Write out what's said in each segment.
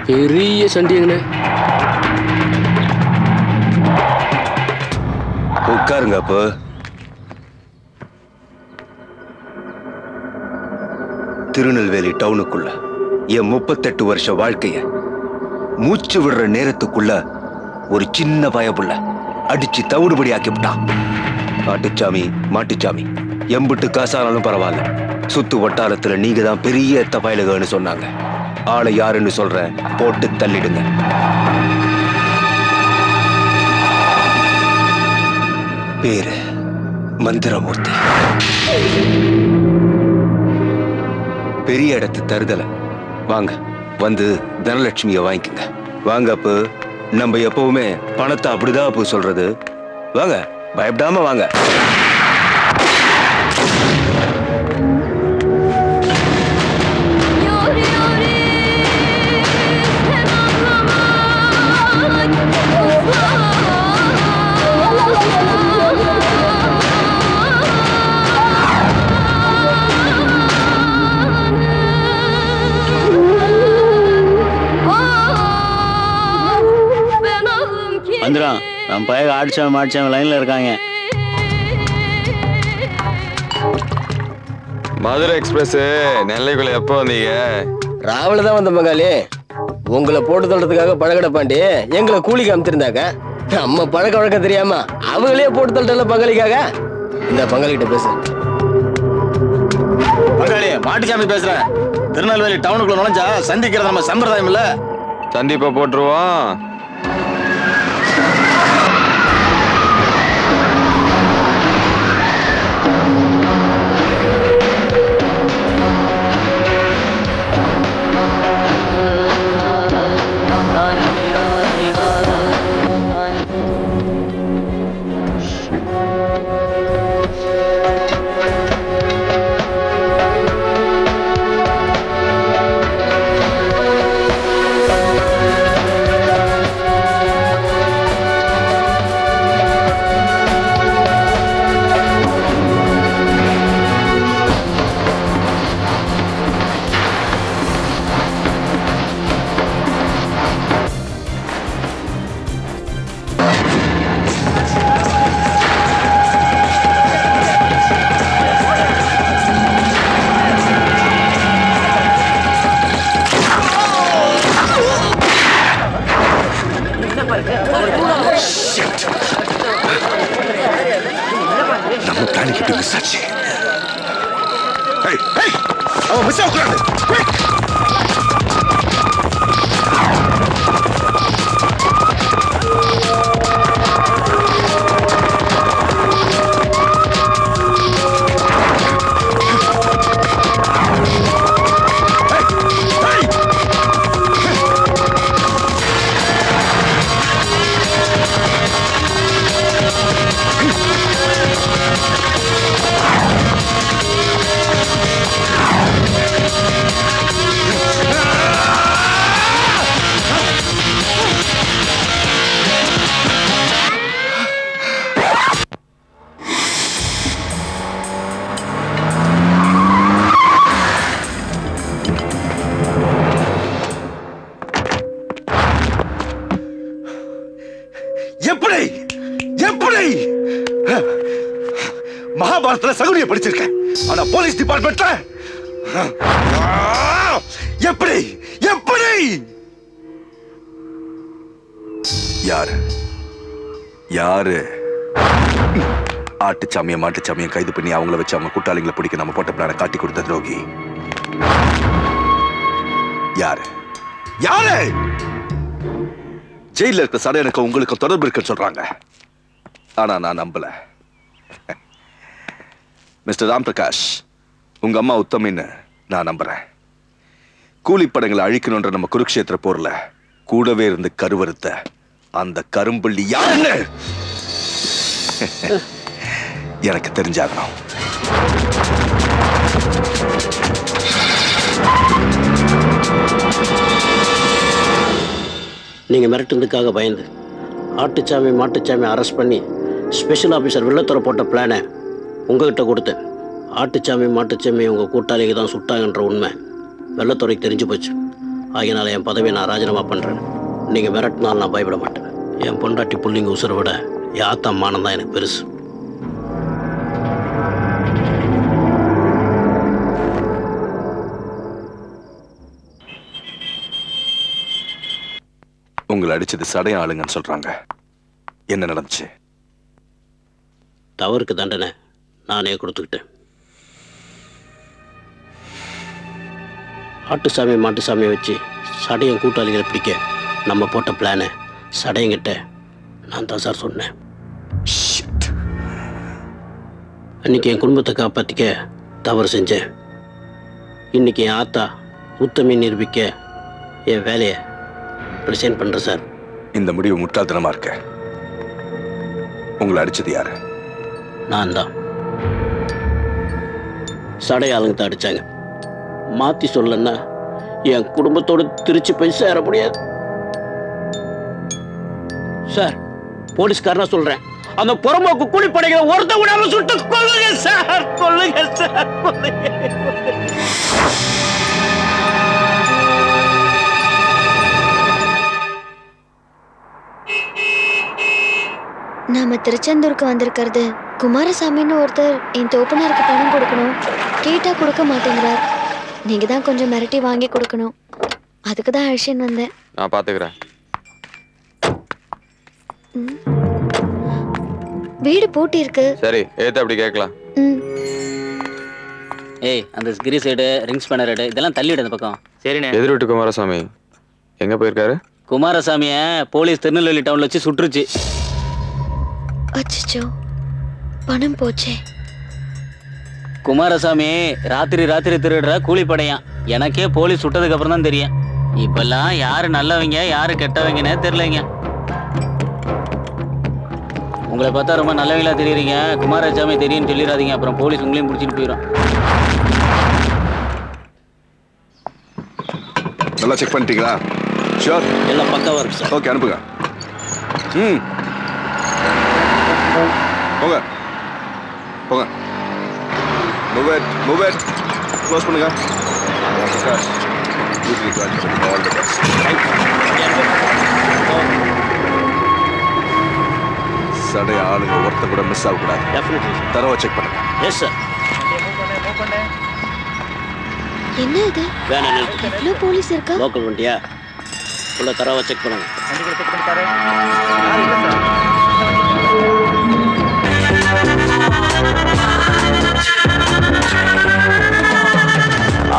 பெரிய சண்டியங்கண்ணே. உட்காருங்க. அப்போ திருநெல்வேலி டவுனுக்குள்ள என் 38 வருஷ வாழ்க்கைய மூச்சு விடுற நேரத்துக்குள்ள ஒரு சின்ன பயப்புள்ள அடிச்சு தவிடுபடி ஆக்கிவிட்டான். மாட்டுச்சாமி மாட்டுச்சாமி, எம்பிட்டு காசானாலும் பரவாயில்ல, சுத்து வட்டாரத்துல நீங்க தான் பெரிய எத்த பயலுகன்னு சொன்னாங்க. ஆளை யாருன்னு சொல்றேன், போட்டு தள்ளிடுங்க. பேரு மந்திரமூர்த்தி. பெரிய இடத்து தருதல. வாங்க, வந்து தனலட்சுமியை வாங்கிக்கங்க. வாங்க. அப்போ நம்ம எப்பவுமே பணத்தை அப்படிதான் அப்போ சொல்றது. வாங்க, பயப்படாம வாங்க. வந்துடும். நம்ம பையன் ஆடிச்சவன் மாடிச்சவன் லைன்ல இருக்காங்க. மதுரை எக்ஸ்பிரஸ் நெல்லைக்குள்ள எப்போ வந்தீங்க? ராவல தான் வந்த மகாலி. உங்களை போட்டு தள்ளுறதுக்காக பழகட பாண்டி எங்களை கூலிக்கு அமுத்திருந்தாங்க. நம்ம பழக்க வழக்கம் தெரியாம அவங்களே போட்டு தள்ளுறல பங்காளிக்காக. இந்த பங்காளிகிட்ட பேசு. பங்காளி, மாட்டுச்சாமி பேசுறேன். திருநெல்வேலி டவுனுக்குள்ள நுழைஞ்சா சந்திக்கிறது நம்ம சம்பிரதாயம் இல்ல. சந்திப்பா போட்டுருவோம். நம்ம பிளானிங் எப்படி மிஸ் ஆச்சு? அவன் மிஸ் ஆகக்கூடாது. எப்படி எப்படி மகாபாரதத்துல சகுனியை படிச்சிருக்கேன், ஆனா போலீஸ் டிபார்ட்மெண்ட்ல எப்படி எப்படி? யாரு யாரு ஆட்டுச்சாமியை மாட்டுச்சாமியை கைது பண்ணி அவங்கள வச்சு அவங்க கூட்டாளிகளை பிடிக்க நம்ம போட்ட பிளான காட்டி கொடுத்த துரோகி யாரு யாரு? ஜெயில இருக்க சடையனுக்கு உங்களுக்கு தொடர்பு இருக்குன்னு சொல்றாங்க, ஆனா நான் நம்பல. மிஸ்டர் ராம் பிரகாஷ், உங்க அம்மா உத்தமின்னு நான் நம்புறேன். கூலிப்படங்களை அழிக்கணும்ன்ற நம்ம குருக்ஷேத்திர போர்ல கூடவே இருந்து கருவறுத்த அந்த கரும்புள்ளி யாருன்னு எனக்கு தெரிஞ்சாகணும். நீங்கள் மிரட்டுறதுக்காக பயந்து ஆட்டுச்சாமி மாட்டுச்சாமி அரெஸ்ட் பண்ணி ஸ்பெஷல் ஆஃபீஸர் வெள்ளத்துறை போட்ட பிளானை உங்ககிட்ட கொடுத்தேன். ஆட்டுச்சாமி மாட்டுச்சாமி உங்கள் கூட்டாளிங்க தான் சுட்டாங்கன்ற உண்மை வெள்ளத்துறைக்கு தெரிஞ்சு போச்சு. ஆகையினால என் பதவியை நான் ராஜினாமா பண்ணுறேன். நீங்கள் மிரட்டினால் நான் பயப்பட மாட்டேன். என் பொண்டாட்டி புள்ளிங்க உசுரை விட என் ஆத்தா மானம் தான் எனக்கு பெருசு. உங்களை அடிச்சது சடைய ஆளுங்கன்னு சொல்றாங்க. என்ன நடந்துச்சு? தவறுக்கு தண்டனை நானே கொடுத்துக்கிட்டேன். ஆட்டுசாமி மாட்டுசாமியை வச்சு சடையன் கூட்டாளிகளை பிடிக்க நம்ம போட்ட பிளானை சடையங்கிட்ட நான் தான் சார் சொன்னேன். அன்னைக்கு என் குடும்பத்தை காப்பாற்றிக்க தவறு செஞ்சேன். இன்னைக்கு என் ஆத்தா உத்தமி நிரூபிக்க என் வேலையை ரிசைன் பண்ணுறேன் சார். இந்த முடிவு முட்டாள்தனமா இருக்க. உங்களை அடிச்சது யாரு? நான் தான். சடையாளுங்க தான் அடிச்சாங்க. மாற்றி சொல்லன்னா என் குடும்பத்தோடு திருச்சி போய் சேர முடியாது சார். போலீஸ்காரனா சொல்றேன், அந்த புறம்போக்கு கூலிப்படைகளை ஒருத்த விடாம சுட்டு கொல்லுங்க சார், கொல்லுங்க சார், கொல்லுங்க. நாம திருச்செந்தூருக்கு வந்திருக்கிறது குமாரசாமின்னு ஒருத்தர் என் தோப்பனாருக்கு பணம் கொடுக்கணும். கேட்டா கொடுக்க மாட்டேங்கிறார். நீங்க தான் கொஞ்சம் மிரட்டி வாங்கி கொடுக்கணும். அதுக்கு தான் அழிச்சின்னு வந்தேன். நான் பாத்துக்கிறேன். வீடு பூட்டி இருக்கு. சரி, ஏத்து அப்படி கேட்கலாம். ஏய், அந்த கிரி சைடு ரிங்ஸ் பண்ண ரேடு இதெல்லாம் தள்ளிவிடு அந்த பக்கம். சரிண்ணே. எதிர் வீட்டு குமாரசாமி எங்க போயிருக்காரு? குமாரசாமிய போலீஸ் திருநெல்வேலி டவுன்ல வச்சு சுட்டுருச்சு. அச்சச்சோ, பணம் போச்சே. குமாரசாமி ராத்திரி திருடுற கூலிப்படையான். எனக்கே போலீஸ் சுட்டதுக்கு அப்புறம் தான் தெரியும். இப்பெல்லாம் யாரு நல்லவங்க யாரு கெட்டவங்கன்னே தெரியலங்க. உங்களை பார்த்தா ரொம்ப நல்லவங்களா தெரியுறீங்க. குமாரசாமி தெரியும்னு சொல்லிடாதீங்க, அப்புறம் போலீஸ் உங்களையும் பிடிச்சிட்டு போயிடும். நல்லா செக் பண்ணிட்டீங்களா? ஷூர், எல்லாம் பக்காவா இருக்கு சார். ஓகே, அனுப்புங்க. போங்க போங்க. மூவ் இட் க்ளோஸ் பண்ணுங்க. All the best. சடை ஆளுங்க ஒருத்த கூட மிஸ் ஆகக்கூடாது. Definitely sir. தரவா செக் பண்ணுங்க. Yes sir. என்ன இது? வேணா நிறுத்து. எவ்வளோ போலீஸ் இருக்கா? லோக்கல் வண்டியா? உள்ள தரவா செக் பண்ணுங்க.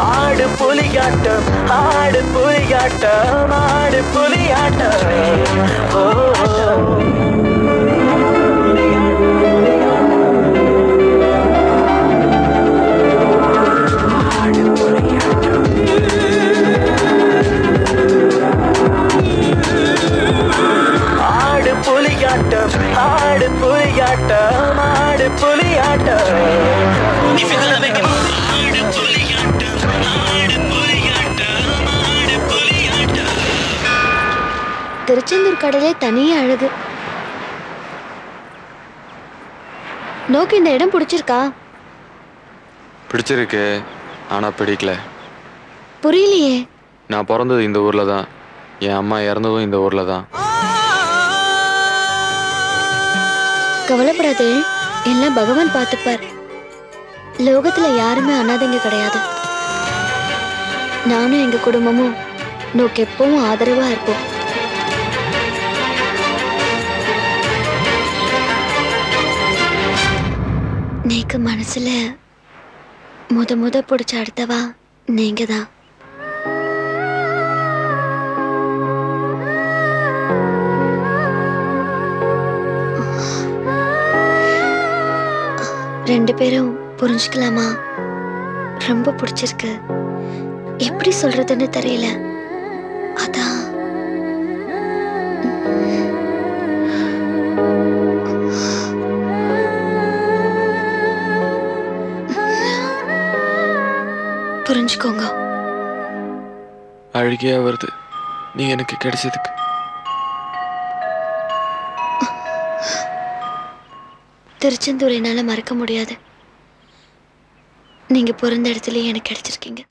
ஆடு புலியாட்டம், ஆடு புலியாட்டம், ஆடு புலியாட்டம். ஓ ஆடு புலியாட்டம், ஆடு புலியாட்டம், ஆடு புலியாட்டம். திருச்செந்தூர் கடலே தனியே அழகு. நோக்கி இந்த இடம் பிடிச்சிருக்கா? பிடிச்சிருக்கு, ஆனா பிடிக்கல. புரியலையே. நான் பிறந்தது இந்த ஊர்ல தான். என் அம்மா இறந்ததும் இந்த ஊர்ல தான். கவலைப்படாதே, எல்லாம் பகவான் பார்த்துப்பார். லோகத்துல யாருமே அனாதைங்க கிடையாது. நானும் எங்க குடும்பமும் நோக்கு எப்பவும் ஆதரவா இருப்போம். நீக்கு மனசுல முத பிடிச்ச அடுத்தவா நீங்க தான். ரெண்டு பேரும் புரிஞ்சுக்கலாமா? ரொம்ப பிடிச்சிருக்கு. எப்படி சொல்றதுன்னு தெரியல. அதான் புரிஞ்சுக்கோங்க. அழுகையா வருது நீ எனக்கு கிடைச்சதுக்கு. திருச்செந்தூர் என்னால மறக்க முடியாது. நீங்க பிறந்த இடத்துலயே எனக்கு கிடைச்சிருக்கீங்க.